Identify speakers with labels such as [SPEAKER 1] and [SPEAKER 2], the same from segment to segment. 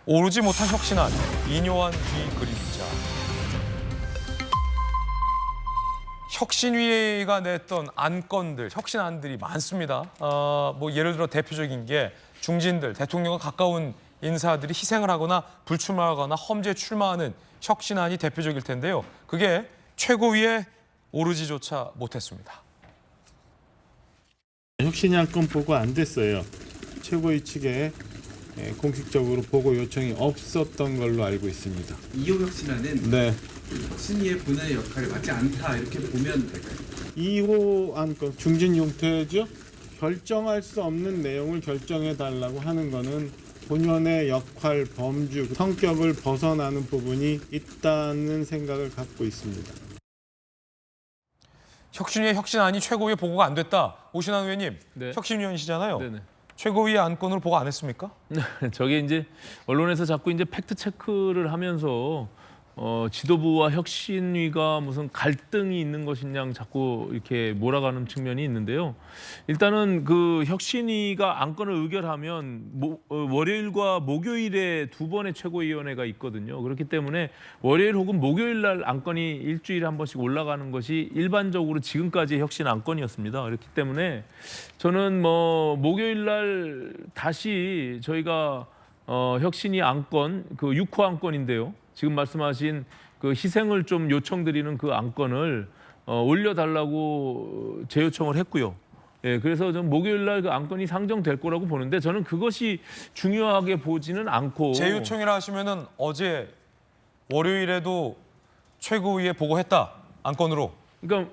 [SPEAKER 1] 오르지 못한 혁신안, 인요한 뒤 그림자. 혁신위가 냈던 안건들, 혁신안들이 많습니다. 뭐 예를 들어 대표적인 게 중진들, 대통령과 가까운 인사들이 희생을 하거나 불출마하거나 험지에 출마하는 혁신안이 대표적일 텐데요. 그게 최고위에 오르지조차 못했습니다.
[SPEAKER 2] 혁신이 안건 보고 안 됐어요. 최고위 측에 공식적으로 보고 요청이 없었던 걸로 알고 있습니다.
[SPEAKER 3] 2호 혁신안은
[SPEAKER 2] 네.
[SPEAKER 3] 혁신위의 본연의 역할에 맞지 않다 이렇게 보면 될까요?
[SPEAKER 2] 2호 안건 중진 용퇴죠. 결정할 수 없는 내용을 결정해 달라고 하는 거는 본연의 역할, 범주, 성격을 벗어나는 부분이 있다는 생각을 갖고 있습니다.
[SPEAKER 1] 혁신위의 혁신안이 최고위에 보고가 안 됐다. 오신환 의원님,
[SPEAKER 4] 네.
[SPEAKER 1] 혁신위원이시잖아요.
[SPEAKER 4] 네네.
[SPEAKER 1] 최고위의 안건으로 보고 안 했습니까?
[SPEAKER 4] 저게 이제 언론에서 자꾸 이제 팩트 체크를 하면서 지도부와 혁신위가 무슨 갈등이 있는 것이냐 자꾸 이렇게 몰아가는 측면이 있는데요. 일단은 그 혁신위가 안건을 의결하면 월요일과 목요일에 두 번의 최고위원회가 있거든요. 그렇기 때문에 월요일 혹은 목요일 날 안건이 일주일에 한 번씩 올라가는 것이 일반적으로 지금까지의 혁신 안건이었습니다. 그렇기 때문에 저는 뭐 목요일 날 다시 저희가 혁신위 안건 그 6호 안건인데요. 지금 말씀하신 그 희생을 좀 요청드리는 그 안건을 올려달라고 재요청을 했고요. 예, 그래서 좀 목요일 날 그 안건이 상정될 거라고 보는데 저는 그것이 중요하게 보지는 않고
[SPEAKER 1] 재요청이라 하시면은 어제 월요일에도 최고위에 보고했다 안건으로.
[SPEAKER 4] 그러니까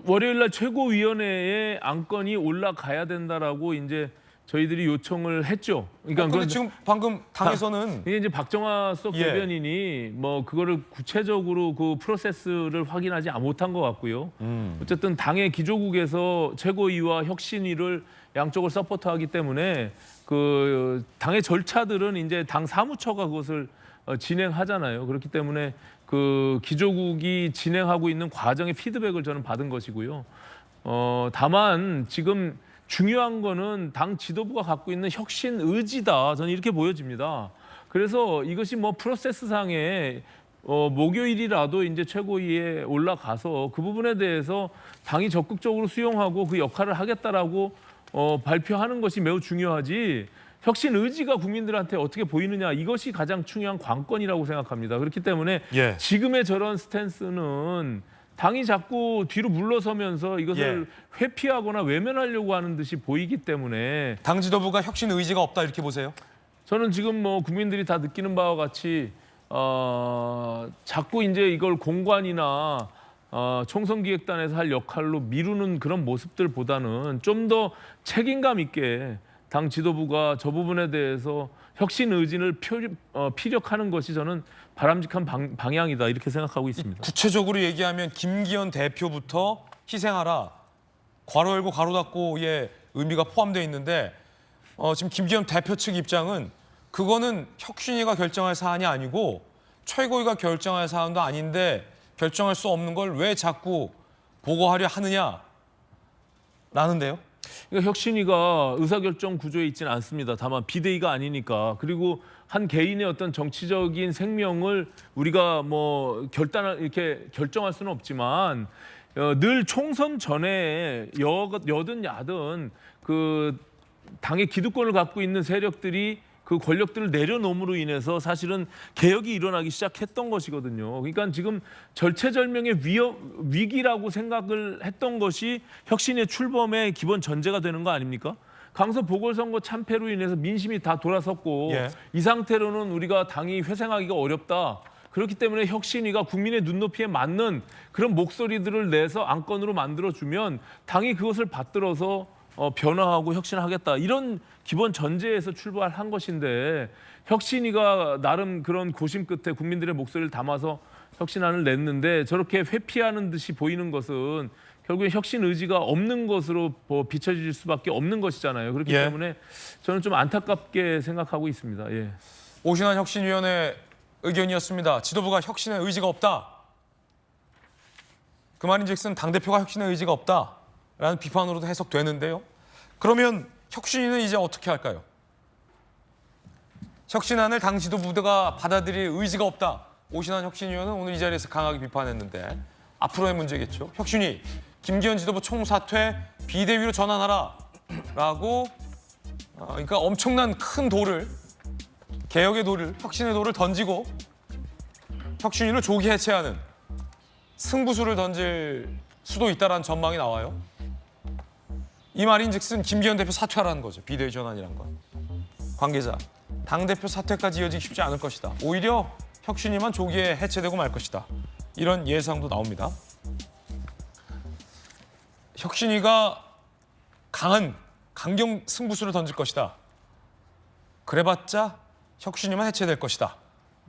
[SPEAKER 4] 월요일 날 최고위원회에 안건이 올라가야 된다라고 이제 저희들이 요청을 했죠. 그러니까
[SPEAKER 1] 근데 지금 방금 당에서는
[SPEAKER 4] 이게 이제 박정화 수석
[SPEAKER 1] 예.
[SPEAKER 4] 대변인이 뭐 그거를 구체적으로 그 프로세스를 확인하지 못한 것 같고요. 어쨌든 당의 기조국에서 최고위와 혁신위를 양쪽을 서포트하기 때문에 그 당의 절차들은 이제 당 사무처가 그것을 진행하잖아요. 그렇기 때문에 그 기조국이 진행하고 있는 과정의 피드백을 저는 받은 것이고요. 다만 지금 중요한 거는 당 지도부가 갖고 있는 혁신 의지다. 저는 이렇게 보여집니다. 그래서 이것이 뭐 프로세스상에 목요일이라도 이제 최고위에 올라가서 그 부분에 대해서 당이 적극적으로 수용하고 그 역할을 하겠다라고 발표하는 것이 매우 중요하지. 혁신 의지가 국민들한테 어떻게 보이느냐 이것이 가장 중요한 관건이라고 생각합니다. 그렇기 때문에
[SPEAKER 1] 예.
[SPEAKER 4] 지금의 저런 스탠스는 당이 자꾸 뒤로 물러서면서 이것을 회피하거나 외면하려고 하는 듯이 보이기 때문에
[SPEAKER 1] 당 지도부가 혁신 의지가 없다 이렇게 보세요?
[SPEAKER 4] 저는 지금 뭐 국민들이 다 느끼는 바와 같이 자꾸 이제 이걸 공관이나 총선기획단에서 할 역할로 미루는 그런 모습들보다는 좀 더 책임감 있게 당 지도부가 저 부분에 대해서 혁신 의지를 피력하는 것이 저는 바람직한 방향이다 이렇게 생각하고 있습니다.
[SPEAKER 1] 구체적으로 얘기하면 김기현 대표부터 희생하라. 괄호 열고 괄호 닫고의 의미가 포함되어 있는데 지금 김기현 대표 측 입장은 그거는 혁신위가 결정할 사안이 아니고 최고위가 결정할 사안도 아닌데 결정할 수 없는 걸 왜 자꾸 보고하려 하느냐라는데요.
[SPEAKER 4] 그러니까 혁신위가 의사결정 구조에 있지는 않습니다. 다만 비대위가 아니니까. 그리고 한 개인의 어떤 정치적인 생명을 우리가 뭐 이렇게 결정할 수는 없지만 늘 총선 전에 여든 야든 그 당의 기득권을 갖고 있는 세력들이 그 권력들을 내려놓음으로 인해서 사실은 개혁이 일어나기 시작했던 것이거든요. 그러니까 지금 절체절명의 위기라고 생각을 했던 것이 혁신의 출범의 기본 전제가 되는 거 아닙니까? 강서 보궐선거 참패로 인해서 민심이 다 돌아섰고
[SPEAKER 1] 예.
[SPEAKER 4] 이 상태로는 우리가 당이 회생하기가 어렵다. 그렇기 때문에 혁신위가 국민의 눈높이에 맞는 그런 목소리들을 내서 안건으로 만들어주면 당이 그것을 받들어서 변화하고 혁신하겠다. 이런 기본 전제에서 출발한 것인데 혁신위가 나름 그런 고심 끝에 국민들의 목소리를 담아서 혁신안을 냈는데 저렇게 회피하는 듯이 보이는 것은 결국에 혁신 의지가 없는 것으로 비춰질 수밖에 없는 것이잖아요. 그렇기
[SPEAKER 1] 예.
[SPEAKER 4] 때문에 저는 좀 안타깝게 생각하고 있습니다. 예.
[SPEAKER 1] 오신환 혁신위원회 의견이었습니다. 지도부가 혁신의 의지가 없다. 그 말인즉슨 당대표가 혁신의 의지가 없다라는 비판으로도 해석되는데요. 그러면 혁신위는 이제 어떻게 할까요? 혁신안을 당 지도부가 받아들일 의지가 없다. 오신환 혁신위원은 오늘 이 자리에서 강하게 비판했는데 앞으로의 문제겠죠. 혁신위 김기현 지도부 총사퇴 비대위로 전환하라라고 그러니까 엄청난 큰 돌을 개혁의 돌을 혁신의 돌을 던지고 혁신위를 조기 해체하는 승부수를 던질 수도 있다라는 전망이 나와요. 이 말인즉슨 김기현 대표 사퇴하라는 거죠. 비대위 전환이란 건. 관계자, 당대표 사퇴까지 이어지기 쉽지 않을 것이다. 오히려 혁신위만 조기에 해체되고 말 것이다. 이런 예상도 나옵니다. 혁신위가 강경 승부수를 던질 것이다. 그래봤자 혁신위만 해체될 것이다.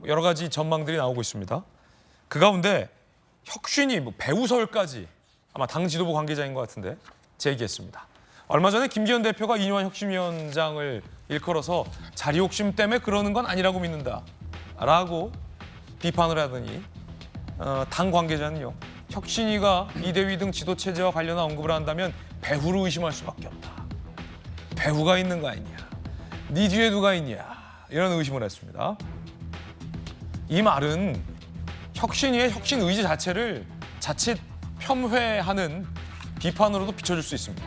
[SPEAKER 1] 여러 가지 전망들이 나오고 있습니다. 그 가운데 혁신위 배우설까지 아마 당 지도부 관계자인 것 같은데 제기했습니다. 얼마 전에 김기현 대표가 이뇨한 혁신위원장을 일컬어서 자리 욕심 때문에 그러는 건 아니라고 믿는다라고 비판을 하더니 당 관계자는요. 혁신위가 이대위 등 지도체제와 관련한 언급을 한다면 배후로 의심할 수밖에 없다. 배후가 있는 거 아니냐. 네 뒤에 누가 있냐. 이런 의심을 했습니다. 이 말은 혁신위의 혁신 의지 자체를 자칫 폄훼하는 비판으로도 비춰줄 수 있습니다.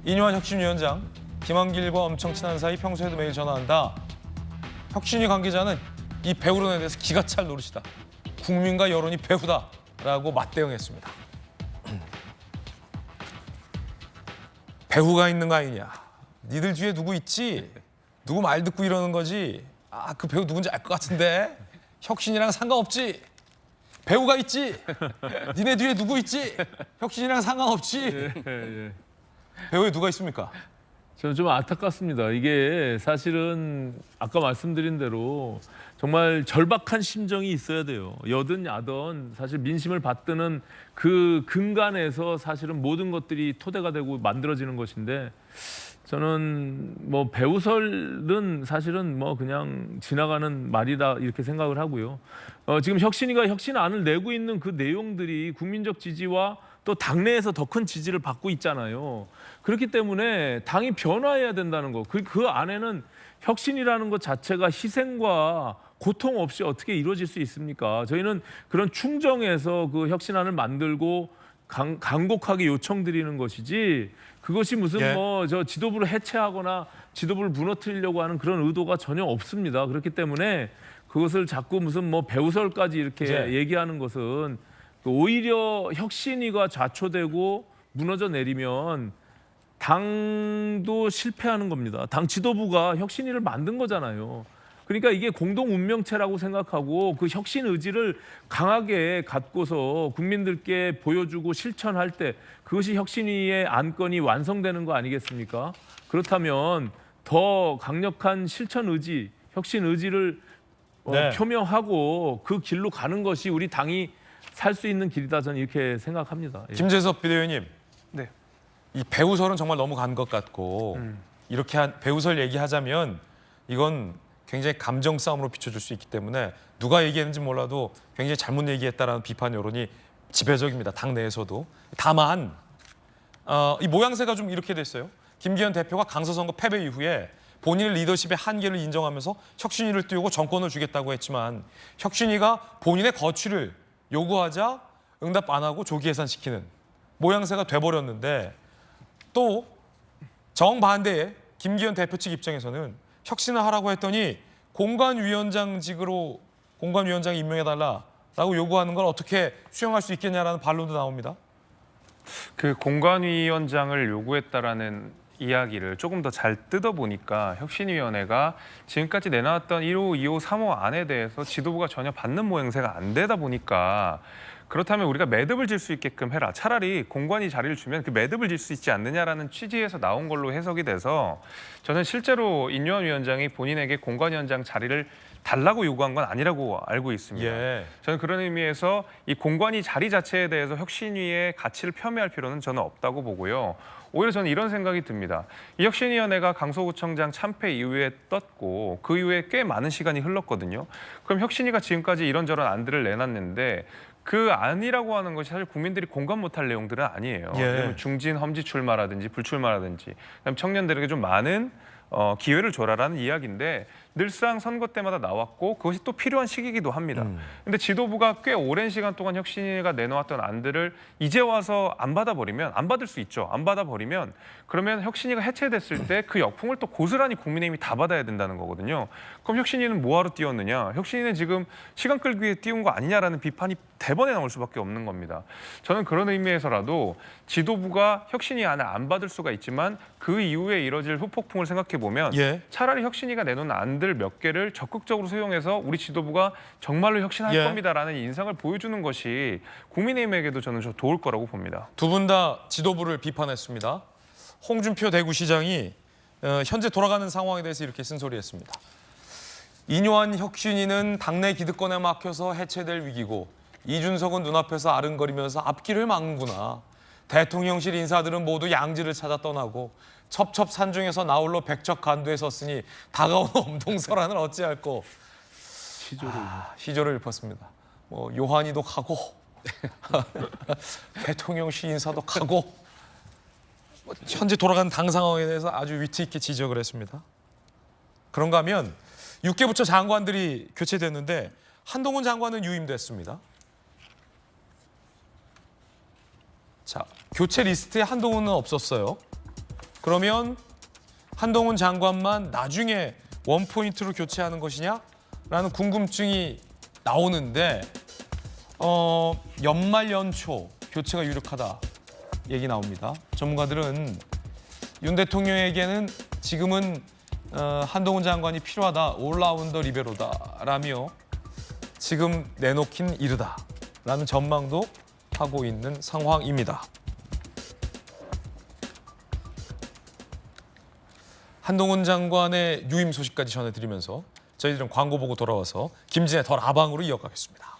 [SPEAKER 1] 이뇨한 혁신위원장, 김한길과 엄청 친한 사이 평소에도 매일 전화한다. 혁신위 관계자는 이 배후론에 대해서 기가 찰 노릇이다. 국민과 여론이 배후다라고 맞대응했습니다. 배후가 있는 거 아니냐. 니들 뒤에 누구 있지? 누구 말 듣고 이러는 거지? 아, 그 배우 누군지 알 것 같은데? 혁신이랑 상관없지? 배우가 있지? 니네 뒤에 누구 있지? 혁신이랑 상관없지? 배우에 누가 있습니까?
[SPEAKER 4] 저는 좀 안타깝습니다. 이게 사실은 아까 말씀드린 대로 정말 절박한 심정이 있어야 돼요. 여든 야든 사실 민심을 받드는 그 근간에서 사실은 모든 것들이 토대가 되고 만들어지는 것인데 저는 뭐 배우설은 사실은 뭐 그냥 지나가는 말이다 이렇게 생각을 하고요. 지금 혁신위가 혁신안을 내고 있는 그 내용들이 국민적 지지와 또 당내에서 더 큰 지지를 받고 있잖아요. 그렇기 때문에 당이 변화해야 된다는 거. 그 안에는 혁신이라는 것 자체가 희생과 고통 없이 어떻게 이루어질 수 있습니까? 저희는 그런 충정에서 그 혁신안을 만들고 간곡하게 요청드리는 것이지 그것이 무슨 뭐 저 지도부를 해체하거나 지도부를 무너뜨리려고 하는 그런 의도가 전혀 없습니다. 그렇기 때문에 그것을 자꾸 무슨 뭐 배우설까지 이렇게 얘기하는 것은 오히려 혁신위가 좌초되고 무너져 내리면 당도 실패하는 겁니다. 당 지도부가 혁신위를 만든 거잖아요. 그러니까 이게 공동 운명체라고 생각하고 그 혁신 의지를 강하게 갖고서 국민들께 보여주고 실천할 때 그것이 혁신위의 안건이 완성되는 거 아니겠습니까? 그렇다면 더 강력한 실천 의지, 혁신 의지를 표명하고 그 길로 가는 것이 우리 당이 살 수 있는 길이다 저는 이렇게 생각합니다.
[SPEAKER 1] 김재섭 비대위원님.
[SPEAKER 5] 네.
[SPEAKER 1] 이 배우설은 정말 너무 간 것 같고 이렇게 배우설 얘기하자면 이건 굉장히 감정 싸움으로 비춰줄 수 있기 때문에 누가 얘기했는지 몰라도 굉장히 잘못 얘기했다라는 비판 여론이 지배적입니다. 당내에서도. 다만 이 모양새가 좀 이렇게 됐어요. 김기현 대표가 강서 선거 패배 이후에 본인의 리더십의 한계를 인정하면서 혁신위를 띄우고 정권을 주겠다고 했지만 혁신위가 본인의 거취를 요구하자 응답 안 하고 조기 해산시키는 모양새가 돼버렸는데 또 정반대의 김기현 대표 측 입장에서는 혁신을 하라고 했더니 공관위원장직으로 공관위원장 임명해달라라고 요구하는 걸 어떻게 수용할 수 있겠냐라는 반론도 나옵니다.
[SPEAKER 5] 그 공관위원장을 요구했다라는 이야기를 조금 더 잘 뜯어보니까 혁신위원회가 지금까지 내놨던 1호, 2호, 3호 안에 대해서 지도부가 전혀 받는 모양새가 안 되다 보니까 그렇다면 우리가 매듭을 질 수 있게끔 해라. 차라리 공관위 자리를 주면 그 매듭을 질 수 있지 않느냐라는 취지에서 나온 걸로 해석이 돼서 저는 실제로 인요한 위원장이 본인에게 공관위원장 자리를 달라고 요구한 건 아니라고 알고 있습니다. 저는 그런 의미에서 이 공관위 자리 자체에 대해서 혁신위의 가치를 폄훼할 필요는 저는 없다고 보고요. 오히려 저는 이런 생각이 듭니다. 이 혁신위원회가 강서구청장 참패 이후에 떴고 그 이후에 꽤 많은 시간이 흘렀거든요. 그럼 혁신위가 지금까지 이런저런 안들을 내놨는데 그 안이라고 하는 것이 사실 국민들이 공감 못할 내용들은 아니에요. 중진 험지 출마라든지 불출마라든지 청년들에게 좀 많은 기회를 줘라라는 이야기인데 늘상 선거 때마다 나왔고 그것이 또 필요한 시기이기도 합니다. 근데 지도부가 꽤 오랜 시간 동안 혁신위가 내놓았던 안들을 이제 와서 안 받아버리면, 안 받을 수 있죠. 안 받아버리면 그러면 혁신위가 해체됐을 때 그 역풍을 또 고스란히 국민의힘이 다 받아야 된다는 거거든요. 그럼 혁신위는 뭐하러 띄웠느냐? 혁신위는 지금 시간 끌기 위해 띄운 거 아니냐라는 비판이 대번에 나올 수밖에 없는 겁니다. 저는 그런 의미에서라도 지도부가 혁신위 안을 안 받을 수가 있지만 그 이후에 이뤄질 후폭풍을 생각해 보면
[SPEAKER 1] 예.
[SPEAKER 5] 차라리 혁신위가 내놓은 안들 몇 개를 적극적으로 수용해서 우리 지도부가 정말로 혁신할
[SPEAKER 1] 예.
[SPEAKER 5] 겁니다라는 인상을 보여주는 것이 국민의힘에게도 저는 좀 좋을 거라고 봅니다.
[SPEAKER 1] 두 분 다 지도부를 비판했습니다. 홍준표 대구시장이 현재 돌아가는 상황에 대해서 이렇게 쓴소리했습니다. 인요한 혁신위는 당내 기득권에 막혀서 해체될 위기고 이준석은 눈앞에서 아른거리면서 앞길을 막는구나. 대통령실 인사들은 모두 양지를 찾아 떠나고 첩첩산중에서 나홀로 백척간두에 섰으니 다가오는 엄동설안을 어찌할꼬. 시조를 읊었습니다. 뭐 요한이도 가고 대통령실 인사도 가고 현재 돌아가는 당 상황에 대해서 아주 위트 있게 지적을 했습니다. 그런가 하면 6개 부처 장관들이 교체됐는데 한동훈 장관은 유임됐습니다. 자, 교체 리스트에 한동훈은 없었어요. 그러면 한동훈 장관만 나중에 원포인트로 교체하는 것이냐라는 궁금증이 나오는데 연말 연초 교체가 유력하다 얘기 나옵니다. 전문가들은 윤 대통령에게는 지금은 한동훈 장관이 필요하다, 올라운더 리베로다라며 지금 내놓긴 이르다라는 전망도 하고 있는 상황입니다. 한동훈 장관의 유임 소식까지 전해드리면서 저희들은 광고 보고 돌아와서 김진애 더 라방으로 이어가겠습니다.